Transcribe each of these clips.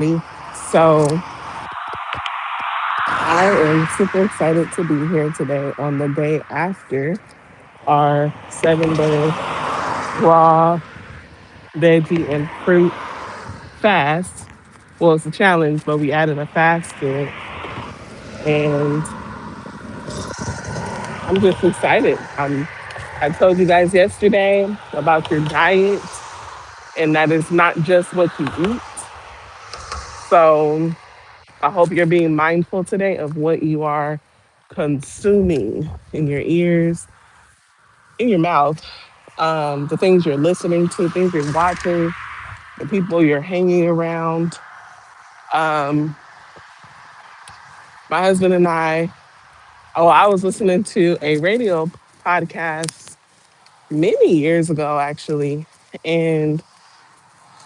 So I am super excited to be here today on the day after our 7 day raw veggie and fruit fast. Well, it's a challenge, but we added a fast to it. And I'm just excited. I told you guys yesterday about your diet and that it's not just what you eat. So I hope you're being mindful today of what you are consuming in your ears, in your mouth, the things you're listening to, things you're watching, the people you're hanging around. Um, my husband and I was listening to a radio podcast many years ago, actually, and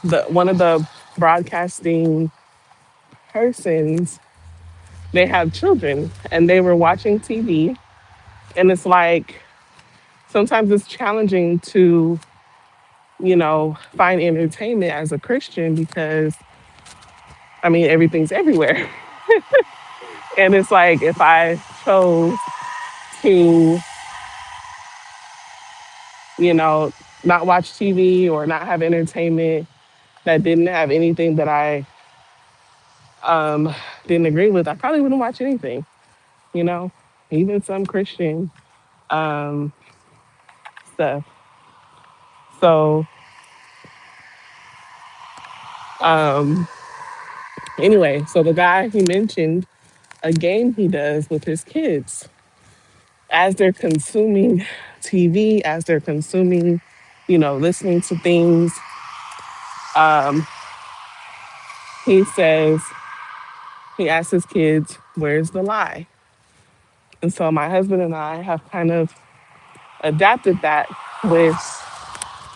the one of the broadcasting persons, they have children, and they were watching TV, and it's like sometimes it's challenging to find entertainment as a Christian because I mean everything's everywhere. And it's like if I chose to, you know, not watch TV or not have entertainment that didn't have anything that I um, didn't agree with, I probably wouldn't watch anything, you know, even some Christian um, stuff. So, um, anyway, so the guy, he mentioned a game he does with his kids as they're consuming TV, as they're consuming, listening to things. Um, he says, he asks his kids, where's the lie? And so my husband and I have kind of adapted that with,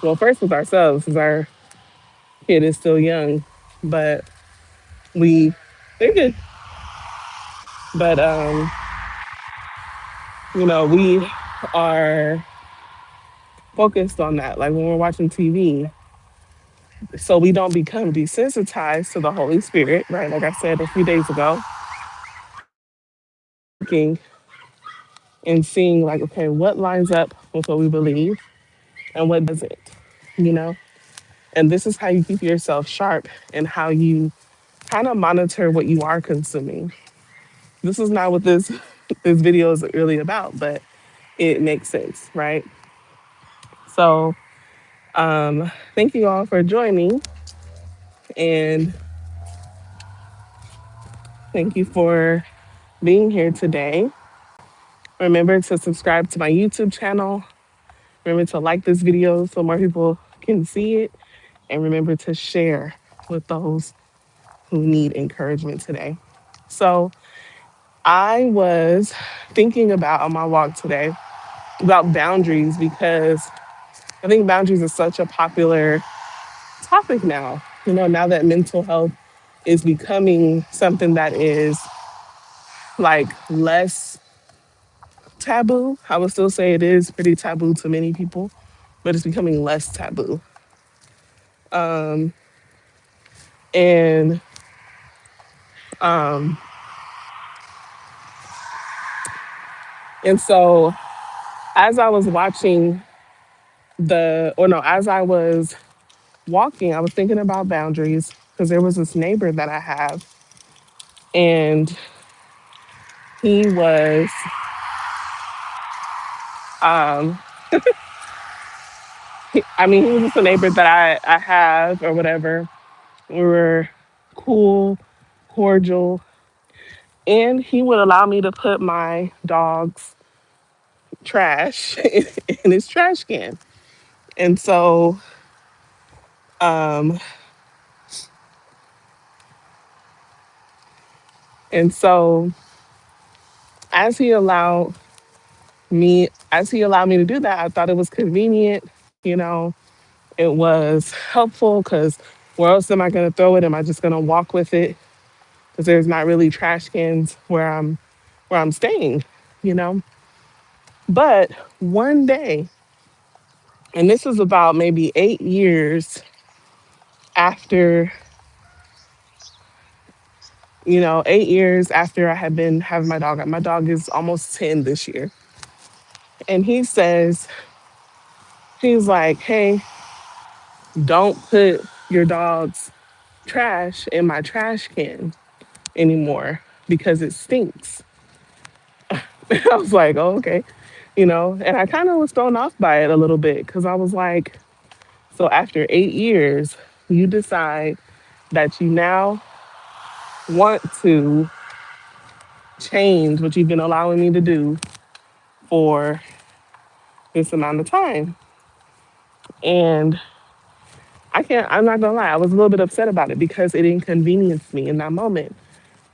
well, first with ourselves, because our kid is still young, but we, they're good. But, we are focused on that. Like when we're watching TV, so we don't become desensitized to the Holy Spirit, right? Like I said a few days ago, looking and seeing like, okay, what lines up with what we believe and what doesn't, you know? And this is how you keep yourself sharp and how you kind of monitor what you are consuming. This is not what this this video is really about, but it makes sense, right? So thank you all for joining and thank you for being here today. Remember to subscribe to my YouTube channel. Remember to like this video so more people can see it. And remember to share with those who need encouragement today. So I was thinking about on my walk today about boundaries because I think boundaries is such a popular topic now. Now that mental health is becoming something that is like less taboo. I would still say it is pretty taboo to many people, but it's becoming less taboo. And um, and so as I was watching as I was walking, I was thinking about boundaries because there was this neighbor that I have, and he was, um, he was just a neighbor that I have or whatever. We were cool, cordial, and he would allow me to put my dog's trash in his trash can. And so, um, and so as he allowed as he allowed me to do that, I thought it was convenient. You know, it was helpful because where else am I going to throw it? Am I just going to walk with it? Because there's not really trash cans where I'm staying. You know, but one day, and this is about maybe 8 years after 8 years after I had been having my dog is almost 10 this year. And he's like, hey, don't put your dog's trash in my trash can anymore because it stinks. I was like, oh, okay. And I kind of was thrown off by it a little bit because I was like, so after 8 years, you decide that you now want to change what you've been allowing me to do for this amount of time. And I'm not gonna lie, I was a little bit upset about it because it inconvenienced me in that moment.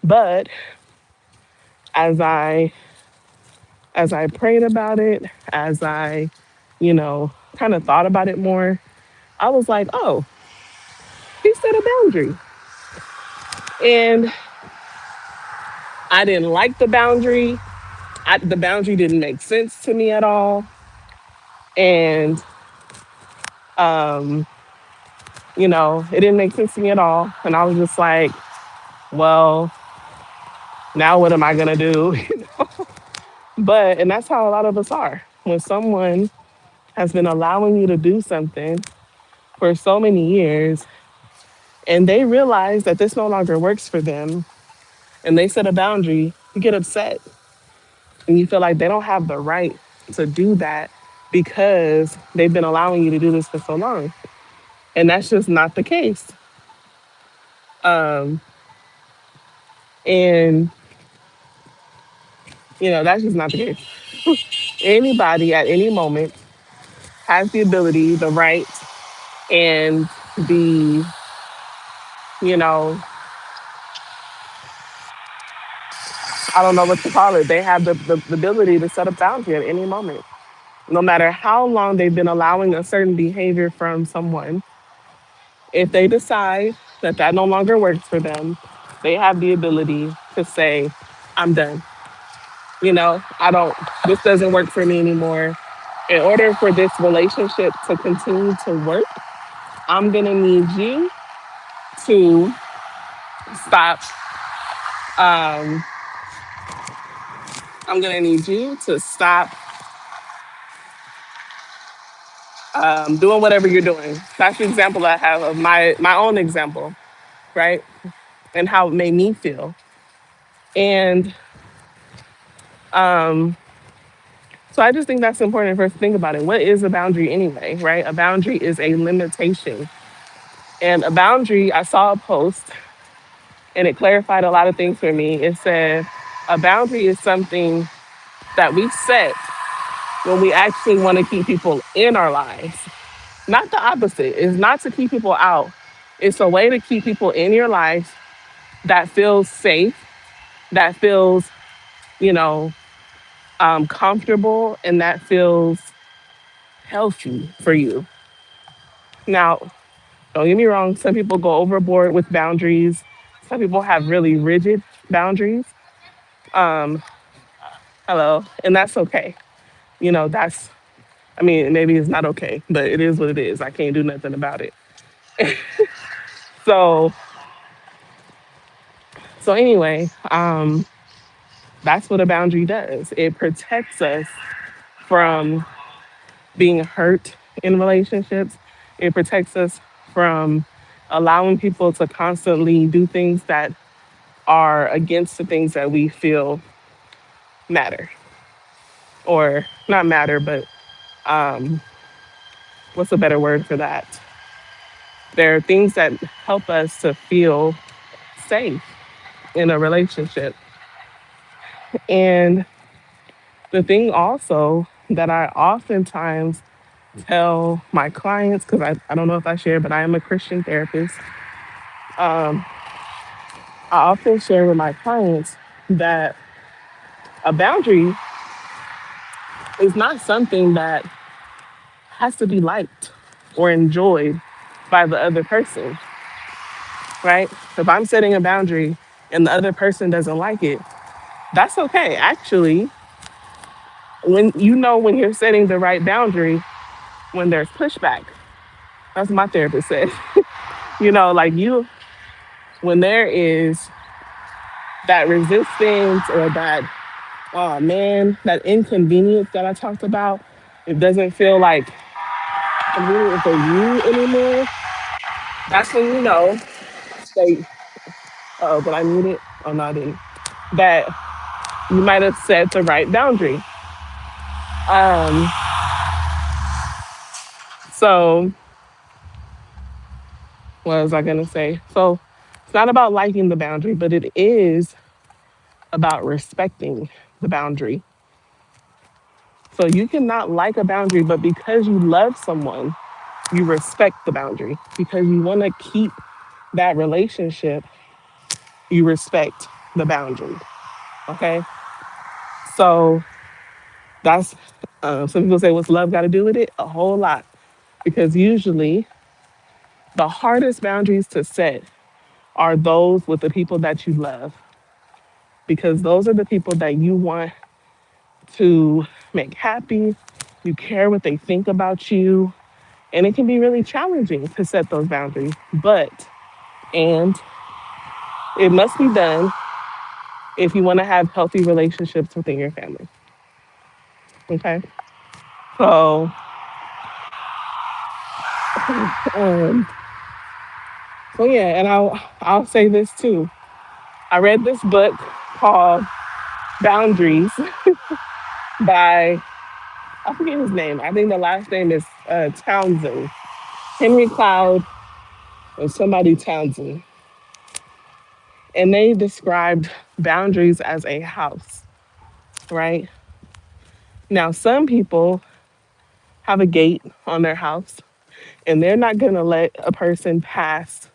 But as I prayed about it, as I, kind of thought about it more, I was like, oh, he set a boundary. And I didn't like the boundary. The boundary didn't make sense to me at all. And, um, it didn't make sense to me at all. And I was just like, well, now what am I going to do? And that's how a lot of us are. When someone has been allowing you to do something for so many years and they realize that this no longer works for them and they set a boundary, you get upset and you feel like they don't have the right to do that because they've been allowing you to do this for so long. And that's just not the case. Um, and, that's just not the case. Anybody at any moment has the ability, the right, and the, you know, I don't know what to call it. They have the ability to set a boundary at any moment. No matter how long they've been allowing a certain behavior from someone, if they decide that that no longer works for them, they have the ability to say, I'm done. I don't, this doesn't work for me anymore. In order for this relationship to continue to work, I'm going to need you to stop. Um, I'm going to need you to stop doing whatever you're doing. That's the example I have of my own example, right? And how it made me feel. And um, so I just think that's important for us to think about it. What is a boundary anyway, right? A boundary is a limitation. And a boundary, I saw a post and it clarified a lot of things for me. It said a boundary is something that we set when we actually want to keep people in our lives. Not the opposite. It's not to keep people out. It's a way to keep people in your life that feels safe, that feels, you know, comfortable, and that feels healthy for you. Now, don't get me wrong. Some people go overboard with boundaries. Some people have really rigid boundaries. Um, hello, and that's okay. That's, I mean, maybe it's not okay, but it is what it is. I can't do nothing about it. So, anyway, that's what a boundary does. It protects us from being hurt in relationships. It protects us from allowing people to constantly do things that are against the things that we feel matter, or not matter, but um, what's a better word for that? There are things that help us to feel safe in a relationship. And the thing also that I oftentimes tell my clients, because I don't know if I share, but I am a Christian therapist. Um, I often share with my clients that a boundary is not something that has to be liked or enjoyed by the other person, right? If I'm setting a boundary and the other person doesn't like it, that's okay. Actually, when you're setting the right boundary, when there's pushback, that's what my therapist said. Like when there is that resistance or that, oh man, that inconvenience that I talked about, it doesn't feel like convenient for you anymore, that's when you know that, oh, did I need it? Oh, no, I didn't. That you might have set the right boundary. Um, so, what was I going to say? So, it's not about liking the boundary, but it is about respecting the boundary. So, you cannot like a boundary, but because you love someone, you respect the boundary. Because you want to keep that relationship, you respect the boundary. Okay. So, that's, some people say, what's love got to do with it? A whole lot. Because usually the hardest boundaries to set are those with the people that you love, because those are the people that you want to make happy. You care what they think about you. And it can be really challenging to set those boundaries. And it must be done if you want to have healthy relationships within your family. Okay. So, um, so yeah, and I'll say this too. I read this book called Boundaries by, I forget his name. I think the last name is Townsend. Henry Cloud or somebody Townsend. And they described boundaries as a house, right? Now, some people have a gate on their house and they're not going to let a person pass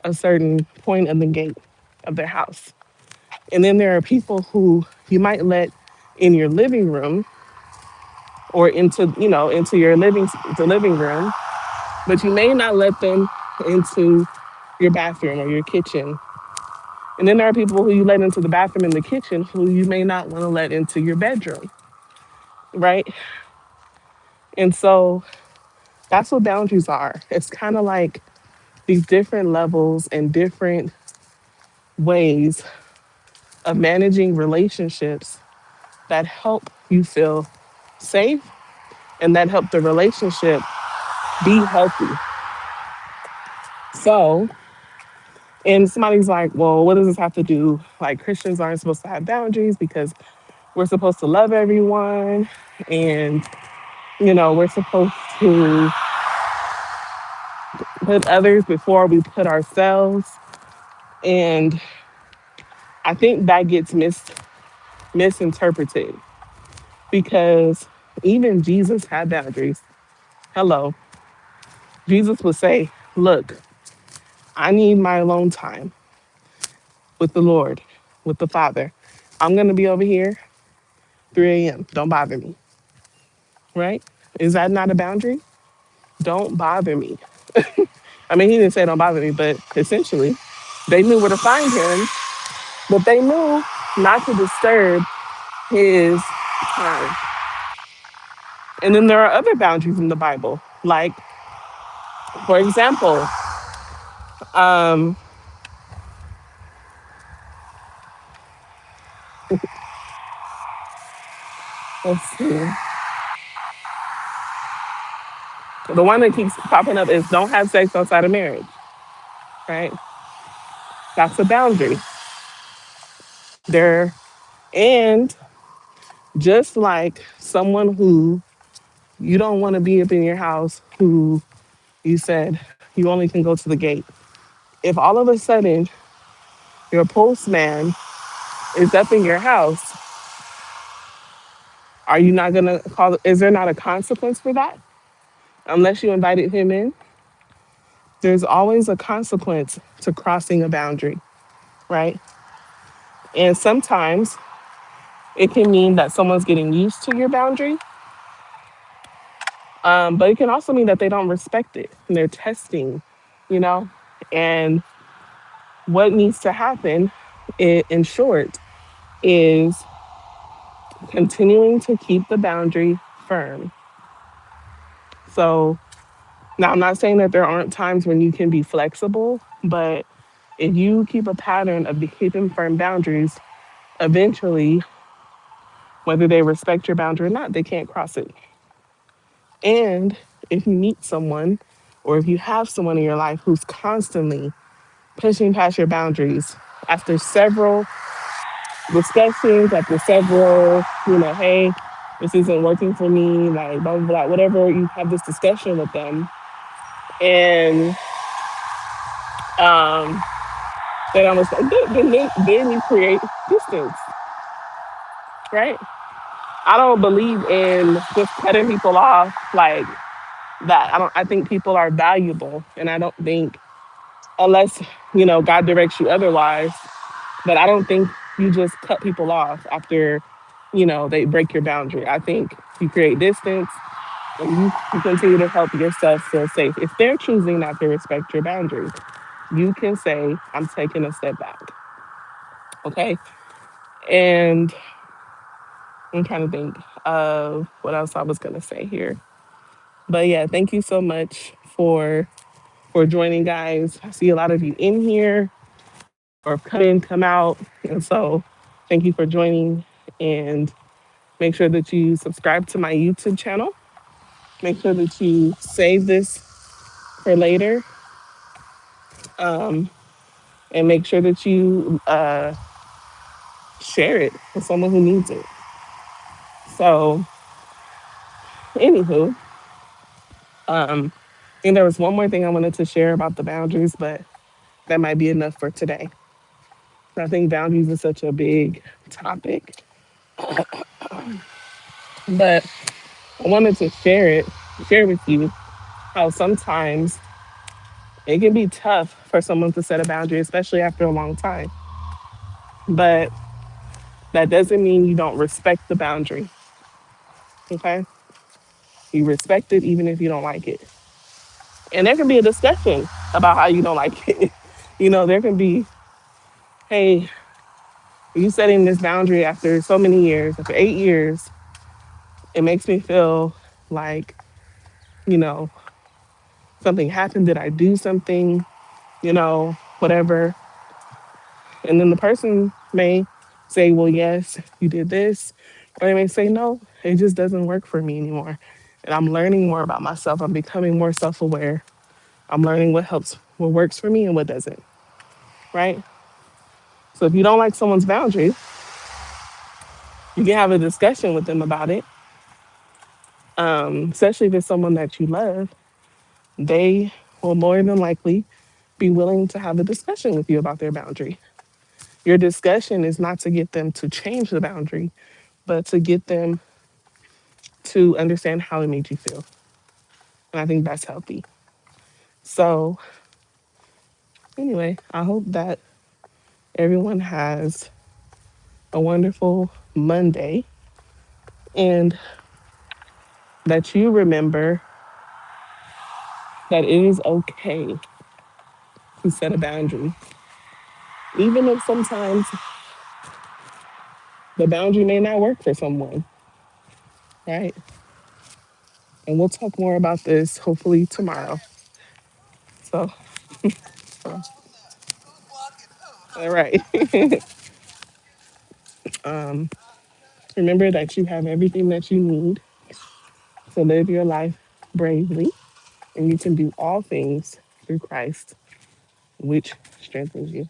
a certain point of the gate of their house. And then there are people who you might let in your living room or into, into your the living room, but you may not let them into your bathroom or your kitchen. And then there are people who you let into the bathroom and the kitchen who you may not want to let into your bedroom, right? And so that's what boundaries are. It's kind of like these different levels and different ways of managing relationships that help you feel safe and that help the relationship be healthy. So, and somebody's like, well, what does this have to do? Like, Christians aren't supposed to have boundaries because we're supposed to love everyone and, we're supposed to put others before we put ourselves. And I think that gets misinterpreted because even Jesus had boundaries. Hello. Jesus would say, look, I need my alone time with the Lord, with the Father. I'm going to be over here 3 a.m. Don't bother me, right? Is that not a boundary? Don't bother me. I mean, he didn't say don't bother me, but essentially, they knew where to find him, but they knew not to disturb his time. And then there are other boundaries in the Bible. Like, for example, um, let's see. The one that keeps popping up is don't have sex outside of marriage, right? That's a boundary. There, and just like someone who you don't want to be up in your house, who you said you only can go to the gate. If all of a sudden your postman is up in your house, are you not gonna call? Is there not a consequence for that? Unless you invited him in, there's always a consequence to crossing a boundary, right? And sometimes it can mean that someone's getting used to your boundary, but it can also mean that they don't respect it and they're testing, you know? And what needs to happen, in short, is continuing to keep the boundary firm. So now I'm not saying that there aren't times when you can be flexible, but If you keep a pattern of keeping firm boundaries, eventually, whether they respect your boundary or not, they can't cross it. And if you meet someone or if you have someone in your life who's constantly pushing past your boundaries after several discussions, after several, hey, this isn't working for me, like blah, blah, blah, whatever, you have this discussion with them. And um, then I was like, then you create distance, right? I don't believe in just cutting people off like that. I think people are valuable, and I don't think unless God directs you otherwise. But I don't think you just cut people off after they break your boundary. I think you create distance and you continue to help yourself feel safe. If they're choosing not to respect your boundaries, you can say, "I'm taking a step back." Okay, and I'm trying to think of what else I was gonna say here. But yeah, thank you so much for joining, guys. I see a lot of you in here or come in, come out. And so thank you for joining. And make sure that you subscribe to my YouTube channel. Make sure that you save this for later. Um, and make sure that you share it with someone who needs it. So, anywho, and there was one more thing I wanted to share about the boundaries, but that might be enough for today. I think boundaries is such a big topic, but I wanted to share with you how sometimes it can be tough for someone to set a boundary, especially after a long time. But that doesn't mean you don't respect the boundary. Okay? You respect it even if you don't like it. And there can be a discussion about how you don't like it. There can be, hey, you setting this boundary after so many years, after 8 years, it makes me feel like, you know, something happened. Did I do something? Whatever. And then the person may say, well, yes, you did this. Or they may say, no, it just doesn't work for me anymore. And I'm learning more about myself. I'm becoming more self aware. I'm learning what works for me and what doesn't. Right? So if you don't like someone's boundary, you can have a discussion with them about it. Especially if it's someone that you love, they will more than likely be willing to have a discussion with you about their boundary. Your discussion is not to get them to change the boundary, but to get them to understand how it made you feel. And I think that's healthy. So, anyway, I hope that everyone has a wonderful Monday and that you remember that it is okay to set a boundary, even if sometimes the boundary may not work for someone, right? And we'll talk more about this hopefully tomorrow. So, all right. Remember that you have everything that you need to live your life bravely, and you can do all things through Christ, which strengthens you.